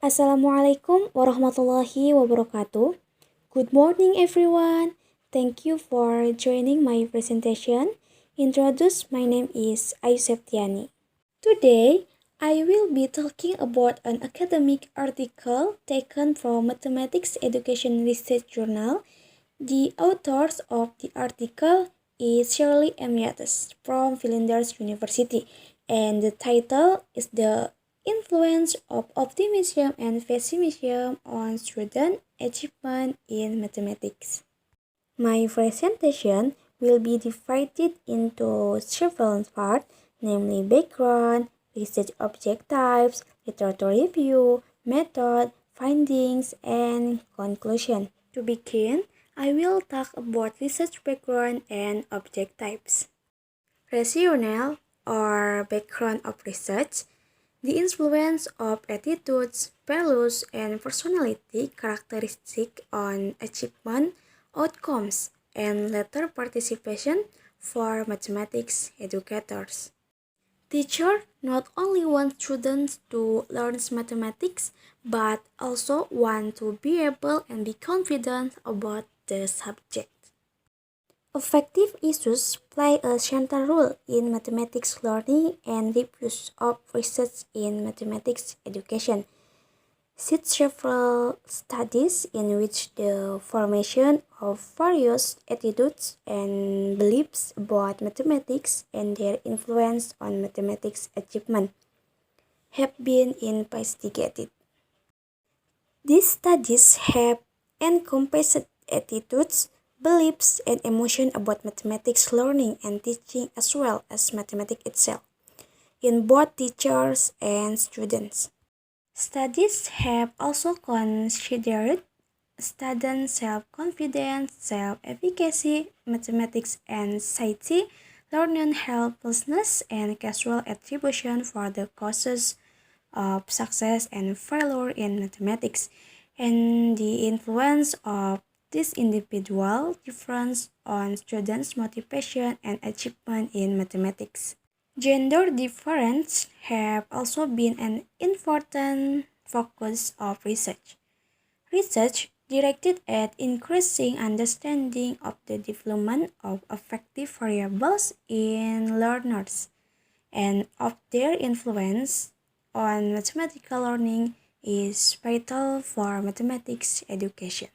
Assalamualaikum warahmatullahi wabarakatuh. Good morning, everyone. Thank you for joining my presentation. My name is Ayu Septiani. Today, I will be talking about an academic article taken from Mathematics Education Research Journal. The authors of the article is Shirley M. Yates from Flinders University, and the title is The Influence of Optimism and Pessimism on Student Achievement in Mathematics. My presentation will be divided into several parts, namely background, research objectives, literature review, method, findings, and conclusion. To begin, I will talk about research background and objectives. Rationale or background of research, the influence of attitudes, values, and personality characteristics on achievement, outcomes, and later participation for mathematics educators. Teachers not only want students to learn mathematics, but also want to be able and be confident about the subject. Affective issues play a central role in mathematics learning and reviews of research in mathematics education. Cite several studies in which the formation of various attitudes and beliefs about mathematics and their influence on mathematics achievement have been investigated. These studies have encompassed attitudes, beliefs, and emotions about mathematics learning and teaching as well as mathematics itself in both teachers and students. Studies have also considered student self-confidence, self-efficacy, mathematics anxiety, learning helplessness, and casual attribution for the causes of success and failure in mathematics, and the influence of this individual difference on students' motivation and achievement in mathematics. Gender difference have also been an important focus of research. Research directed at increasing understanding of the development of affective variables in learners and of their influence on mathematical learning is vital for mathematics education.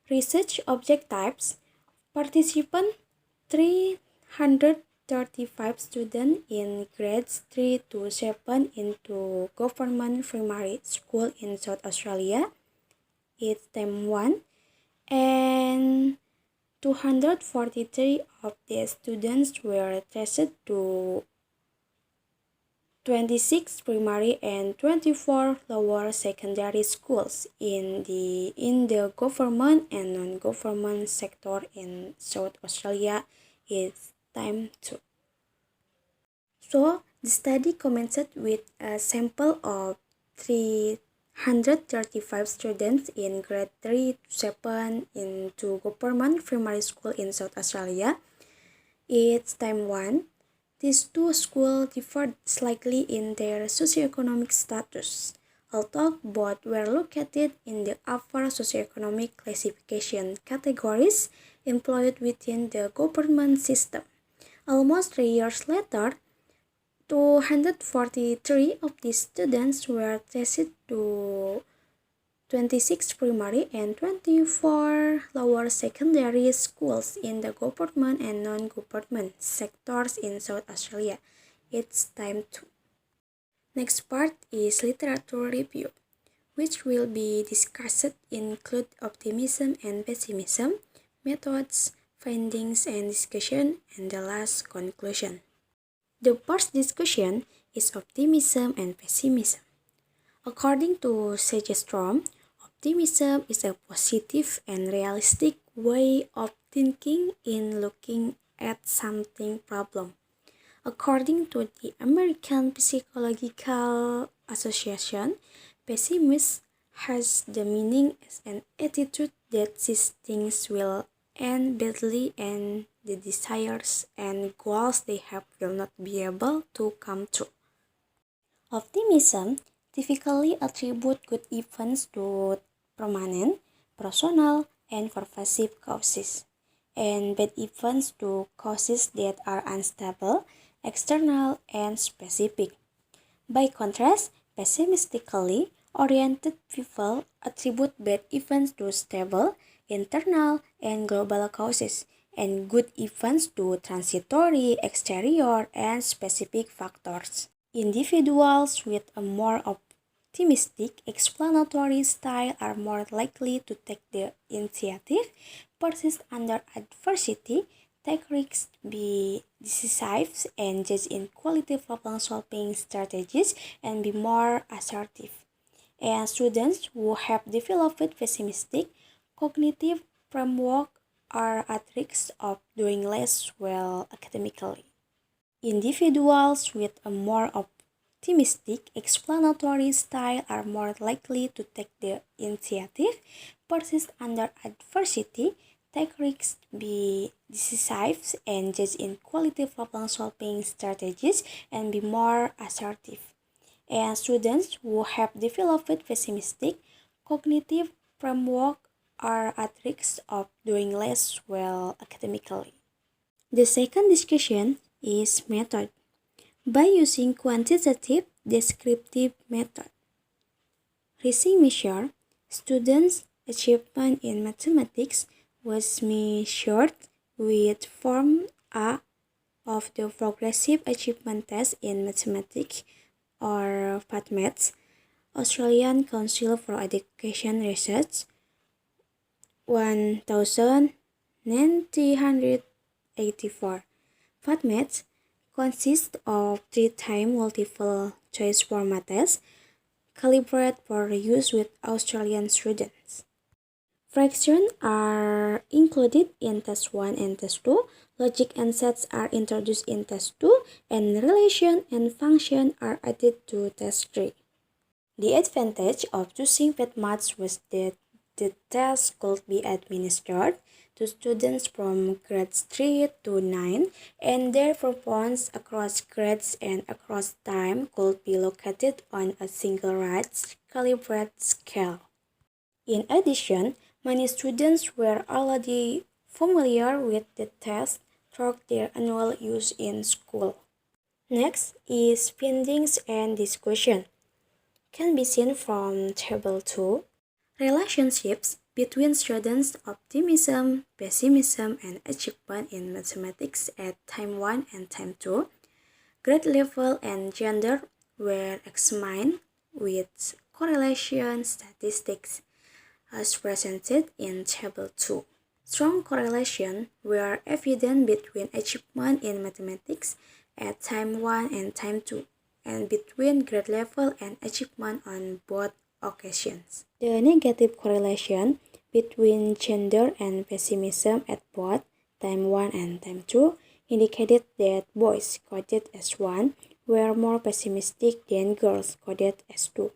Research objectives, participant 335 students in grades 3 to 7 into government primary school in South Australia. It's time 1, and 243 of the students were tested to 26 primary and 24 lower secondary schools in the government and non-government sector in South Australia. It's time 2. So the study commenced with a sample of 335 students in grade 3 to 7 into government primary school in South Australia. It's time 1. These two schools differed slightly in their socioeconomic status, although both were located in the upper socioeconomic classification categories employed within the government system. Almost 3 years later, 243 of these students were tested to 26 primary and 24 lower secondary schools in the government and non-government sectors in South Australia. It's time 2. Next part is literature review, which will be discussed include optimism and pessimism, methods, findings and discussion, and the last conclusion. The first discussion is optimism and pessimism. According to Strom, optimism is a positive and realistic way of thinking in looking at something problem. According to the American Psychological Association, pessimism has the meaning as an attitude that sees things will end badly and the desires and goals they have will not be able to come true. Optimism typically attribute good events to permanent, personal, and pervasive causes, and bad events to causes that are unstable, external, and specific. By contrast, pessimistically oriented people attribute bad events to stable, internal, and global causes, and good events to transitory, exterior, and specific factors. Individuals with a more optimistic explanatory style are more likely to take the initiative, persist under adversity, take risks, be decisive, engage in quality problem-solving strategies, and be more assertive. And students who have developed pessimistic cognitive framework are at risk of doing less well academically. Individuals with a more optimistic explanatory style are more likely to take the initiative, persist under adversity, take risks, be decisive, engage in quality problem-solving strategies, and be more assertive. And students who have developed pessimistic cognitive framework are at risk of doing less well academically. The second discussion is method. By using quantitative descriptive method, Rising measure, students' achievement in mathematics was measured with Form A of the Progressive Achievement Test in Mathematics or PATMATS, Australian Council for Education Research, 1984. PATMATS consists of 3-time multiple choice format tests calibrated for use with Australian students. Fractions are included in Test 1 and Test 2, logic and sets are introduced in Test 2, and relation and function are added to Test 3. The advantage of choosing PATMATS was that the test could be administered to students from grades 3 to 9, and their performance across grades and across time could be located on a single right calibrated scale. In addition, many students were already familiar with the test through their annual use in school. Next is findings and discussion. Can be seen from Table 2. Relationships between students' optimism, pessimism, and achievement in mathematics at Time 1 and Time 2. Grade level and gender were examined with correlation statistics as presented in Table 2. Strong correlation were evident between achievement in mathematics at Time 1 and Time 2, and between grade level and achievement on both occasions. The negative correlation between gender and pessimism at both Time 1 and Time 2 indicated that boys coded as 1 were more pessimistic than girls coded as 2.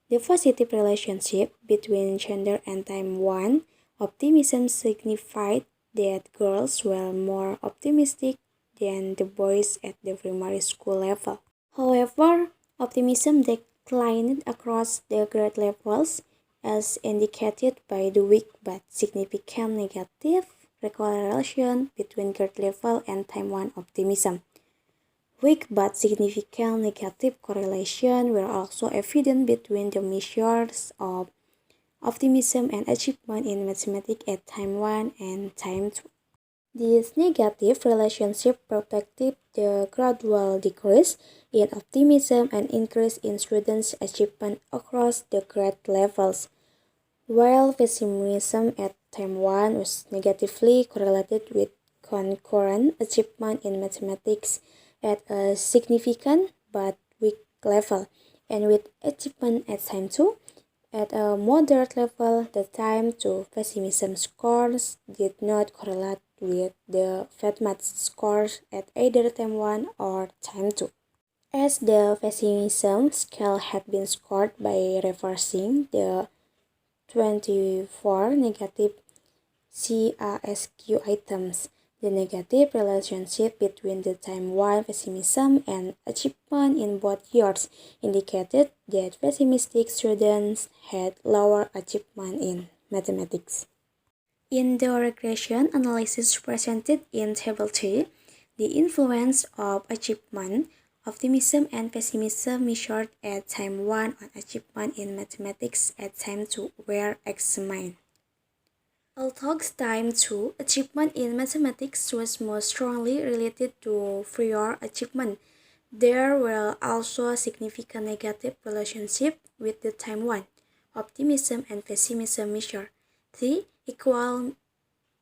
The positive relationship between gender and Time 1 optimism signified that girls were more optimistic than the boys at the primary school level. However, optimism declined across the grade levels as indicated by the weak but significant negative correlation between grade level and Time 1 optimism. Weak but significant negative correlation were also evident between the measures of optimism and achievement in mathematics at Time 1 and Time 2. This negative relationship reflected the gradual decrease in optimism and increase in students' achievement across the grade levels, while pessimism at Time 1 was negatively correlated with concurrent achievement in mathematics at a significant but weak level, and with achievement at Time 2 at a moderate level. The time to pessimism scores did not correlate with the PATMATS scores at either Time 1 or Time 2. As the pessimism scale had been scored by reversing the 24 negative CASQ items, The negative relationship between the time 1 pessimism and achievement in both years indicated that pessimistic students had lower achievement in mathematics. In the regression analysis presented in Table 2, the influence of achievement, optimism and pessimism measured at time 1 on achievement in mathematics at time 2 were examined. Although time 2 achievement in mathematics was most strongly related to prior achievement, there were also a significant negative relationship with the time 1, optimism and pessimism measure. T equal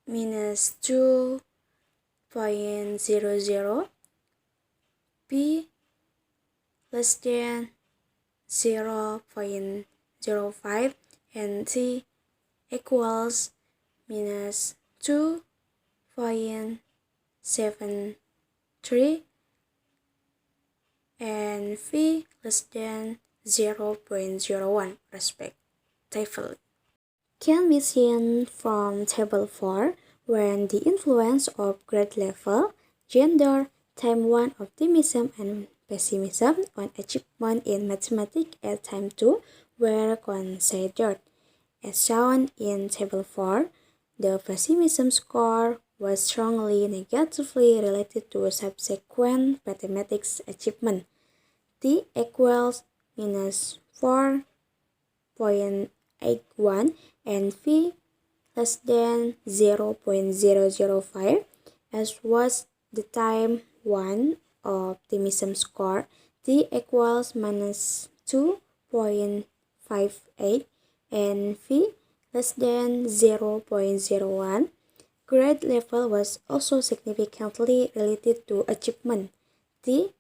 minus 2.00, P less than 0.05, and T equals minus 2.73 and V less than 0.01 respectively. Can be seen from Table 4 when the influence of grade level, gender, time 1 optimism and pessimism on achievement in mathematics at time 2 were considered. As shown in Table 4, the pessimism score was strongly negatively related to subsequent mathematics achievement. T equals minus 4.81 and V less than 0.005, as was the time 1 optimism score. T equals minus 2.58 and V less than 0.01. Grade level was also significantly related to achievement. T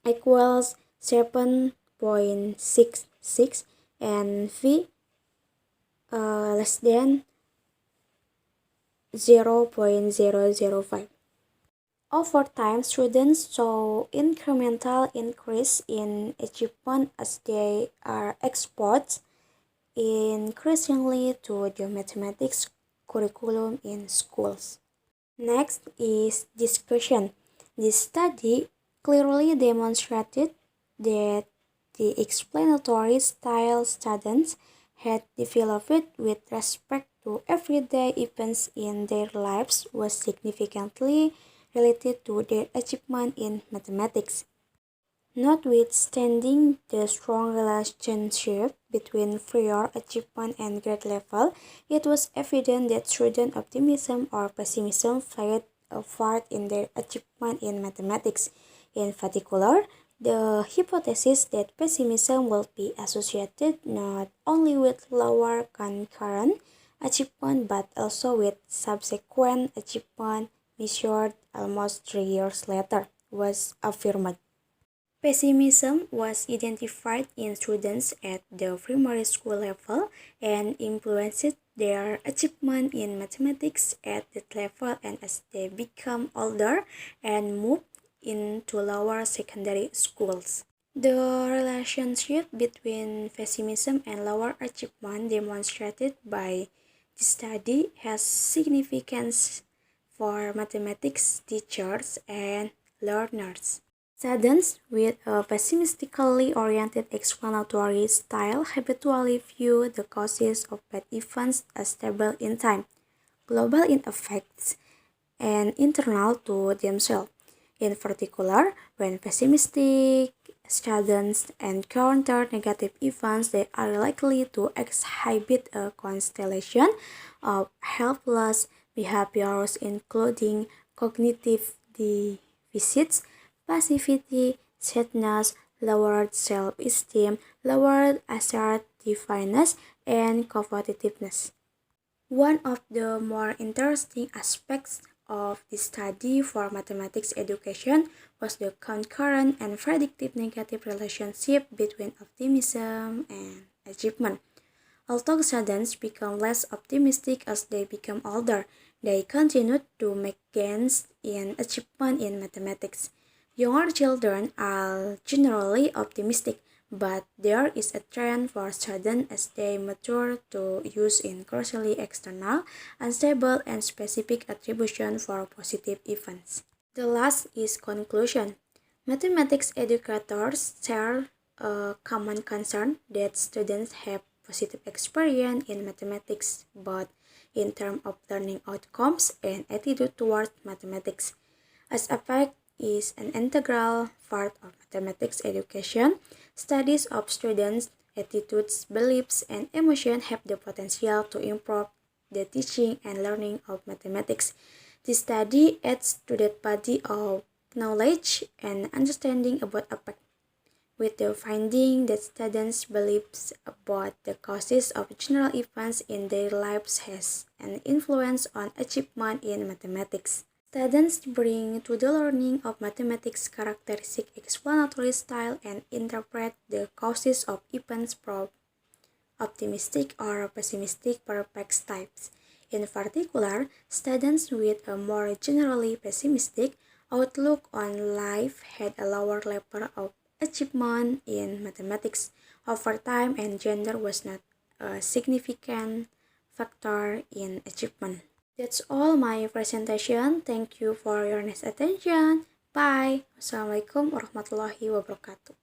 equals 7.66 and V less than 0.005. Over time, students saw incremental increase in achievement as they are exposed increasingly to the mathematics curriculum in schools. Next is discussion. This study clearly demonstrated that the explanatory style students had developed with respect to everyday events in their lives was significantly related to their achievement in mathematics. Notwithstanding the strong relationship between prior achievement and grade level, it was evident that student optimism or pessimism played a part in their achievement in mathematics. In particular, the hypothesis that pessimism will be associated not only with lower concurrent achievement but also with subsequent achievement measured almost 3 years later was affirmed. Pessimism was identified in students at the primary school level and influenced their achievement in mathematics at that level and as they become older and moved into lower secondary schools. The relationship between pessimism and lower achievement demonstrated by the study has significance for mathematics teachers and learners. Students with a pessimistically oriented explanatory style habitually view the causes of bad events as stable in time, global in effects, and internal to themselves. In particular, when pessimistic students encounter negative events, they are likely to exhibit a constellation of helpless behaviors including cognitive deficits, passivity, sadness, lowered self-esteem, lowered assertiveness, and competitiveness. One of the more interesting aspects of this study for mathematics education was the concurrent and predictive negative relationship between optimism and achievement. Although students become less optimistic as they become older, they continued to make gains in achievement in mathematics. Younger children are generally optimistic, but there is a trend for students as they mature to use increasingly external, unstable, and specific attribution for positive events. The last is conclusion. Mathematics educators share a common concern that students have positive experience in mathematics, both in terms of learning outcomes and attitude towards mathematics. As affect is an integral part of mathematics education, studies of students' attitudes, beliefs, and emotions have the potential to improve the teaching and learning of mathematics. This study adds to that body of knowledge and understanding about affect, with the finding that students' beliefs about the causes of general events in their lives has an influence on achievement in mathematics. Students bring to the learning of mathematics characteristic explanatory style and interpret the causes of events from optimistic or pessimistic perspectives. In particular, students with a more generally pessimistic outlook on life had a lower level of achievement in mathematics over time, and gender was not a significant factor in achievement. That's all my presentation. Thank you for your nice attention. Bye. Wassalamualaikum warahmatullahi wabarakatuh.